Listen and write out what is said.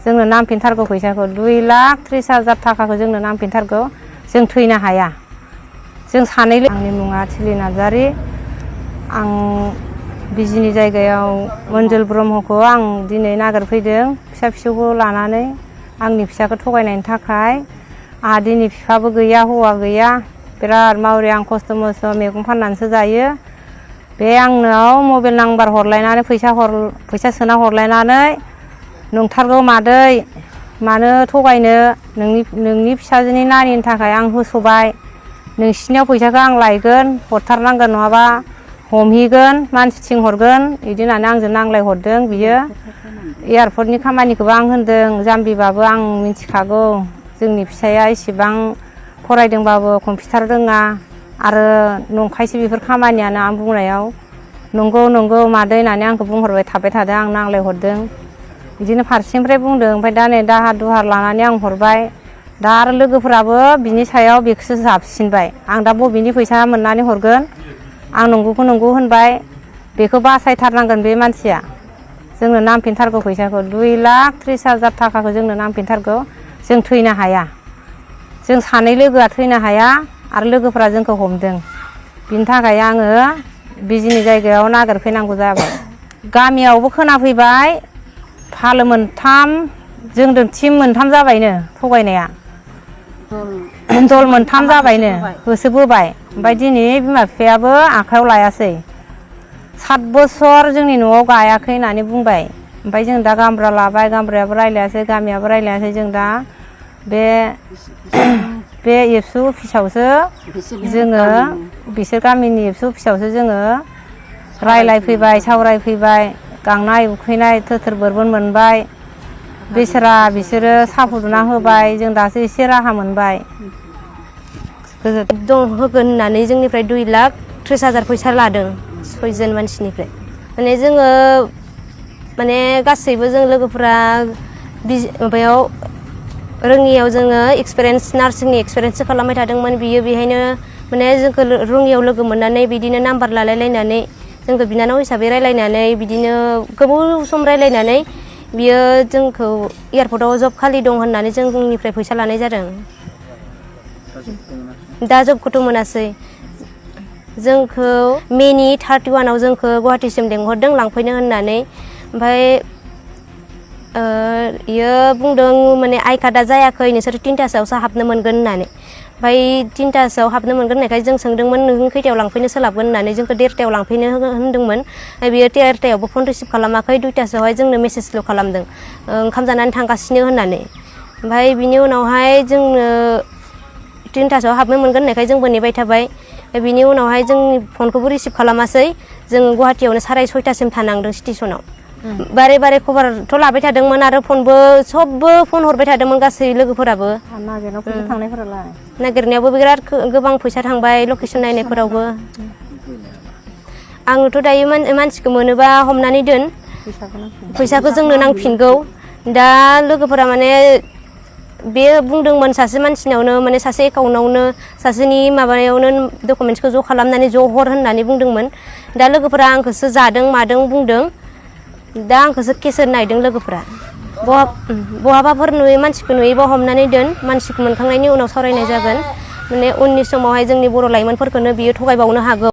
जोंनो नांफिनथारगौ फैसाखौ 2,30,000 थाखाखौ जोंनो नांफिनथारगौ जों थैनो हाया जों सानै आंनि मुङा थिलि नार्जारि आं बिजिनि जायगायाव मोनजोल ब्रह्मखौ आं दिनै नागिरफैदों फिसा फिसौखौ लानानै आंनि फिसाखौ थगायनायनि थाखाय आंहा दिनै बिफाबो गैया हौवा गैया बिराद मावरि आं खस्थ' मस्थ' मैगं फाननानैसो जायो बे आंनाव मबाइल नाम्बार हरलायनानै फैसा सोना हरलायनानै नंथारगौ मादै मानो थगायनो नोंनि फिसाजोनि नानिनि थाखाय आं होसोबाय नोंसिनियाव फैसाखौ आं लायगोन हरथारनांगोन नङाबा हमहैगोन मानसि थिंहरगोन बिदि होननानै आंजों नांलायहरदों बियो एयारपर्टनि खामानिखौबो आं होनदों जाम्बिबाबो आं मिथिखागौ जोंनि फिसाया इसेबां फरायदोंबाबो कम्पिउटार रोङा आरो नंखायसो बेफोर खामानियानो आं बुंनायाव नंगौ मादै होननानै आंखौ बुंहरबाय थाबाय थादों आं नांलायहरदों बिदिनो फारसेनिफ्राय बुंदों ओमफ्राय दा नै दाहार दुहार लानानै आं हरबाय दा आरो लोगोफोराबो बिनि सायाव बेखौसो जाबसिनबाय आं दा बबेनि फैसा मोननानै हरगोन आं नंगौखौ नंगौ होनबाय बेखौ बासायथारनांगोन बे मानसिया जोंनो नांफिनथारगौ फैसाखौ 2,30,000 थाखाखौ जोंनो नांफिनथारगौ जों थैनो हाया जों सानै लोगोआ थैनो हाया आरो लोगोफोरा जोंखौ हमदों बिनि थाखाय आङो बिजिनि जायगायाव नागिरफैनांगौ जाबाय गामियावबो खोनाफैबाय फालो मोनथाम जोंजों टिम मोनथाम जाबायनो थगायनाया दल मोनथाम जाबायनो होसोबोबाय ओमफ्राय दिनै बिमा बिफायाबो आखायाव लायासै 7 बोसोर जोंनि न'आव गायाखै होननानै बुंबाय ओमफ्राय जों दा गामब्रा लाबाय गामब्रायाबो रायलायासै गामियाबो रायलायासै जों दा बे एबसु अफिसावसो जोङो बिसोर गामिनि एबसु अफिसावसो जोङो रायलायफैबाय सावरायफैबाय गांनाय उखैनाय थोथोर बोरबोन मोनबाय बेसेरा बिसोरो साहा फुदुंना होबाय जों दासो एसे राहा मोनबाय दं होगोन होननानै जोंनिफ्राय 2,30,000 फैसा लादों 6 जन मानसिनिफ्राय माने जोङो माने गासैबो जों लोगोफोरा माबायाव रोङियाव जोङो नार्सिंनि एक्सपिरियेन्ससो खालामबाय थादोंमोन बियो बेहायनो माने जोंखौ रोङियाव लोगो मोननानै बिदिनो नाम्बार लालायलायनानै जोंखौ बिनानाव हिसाबै रायलायनानै बिदिनो गोबाव सम रायलायनानै बियो जोंखौ एयारपर्टआव जब खालि दं होननानै जोंनिफ्राय फैसा लानाय जादों दा जबखौथ' मोनासै जोंखौ मेनि 31 जोंखौ गुवाहाटीसिम लेंहरदों लांफैनो होननानै ओमफ्राय इयो बुंदों माने आइ कार्डआ जायाखै नोंसोर 3थासोआवसो हाबनो मोनगोन होननानै ओमफ्राय 3थासोआव हाबनो मोनगोन होननायखाय जों सोंदोंमोन नों खैथायाव लांफैनो सोलाबगोन होननानै जोंखौ 1:30 लांफैनो होनदोंमोन बियो 1:30 फन रिसिभ खालामाखै 2थासोआवहाय जोंनो मेसेजल' खालामदों ओंखाम जानानै थांगासिनो होननानै ओमफ्राय बिनि उनावहाय जोंनो 3थासोआव हाबनो मोनगोन होननायखाय जोंबो नेबाय थाबाय बिनि उनावहाय जोंनि फनखौबो रिसिभ खालामासै जों गुवाहाटीयावनो 6:30 थानांदों स्टेसनाव बारे बारे खबरथ' लाबाय थादोंमोन आरो सबबो फन हरबाय थादोंमोन गासै लोगोफोराबो नागिरनायावबो बिराद गोबां फैसा थांबाय लकेसन नायनायफोरावबो आङोथ' दायो मानसिखौ मोनोबा हमनानै दोन फैसाखौ जोंनो नांफिनगौ दा लोगोफोरा माने बे बुंदोंमोन सासे मानसिनावनो माने सासे एकाउन्टआवनो सासेनि माबायावनो डकुमेन्ट्सखौ ज' खालामनानै ज' हर होननानै बुंदोंमोन दा लोगोफोरा आंखौसो जादों मादों बुंदों दा आंखौसो केस होनो नायदों लोगोफोरा बहाबाफोर मानसिखौ नुयोबा हमनानै दोन मानसिखौ मोनखांनायनि उनाव सावरायनाय जागोन माने उननि समावहाय जोंनि बर' लाइमोनफोरखौनो बियो थगायबावनो हागौ।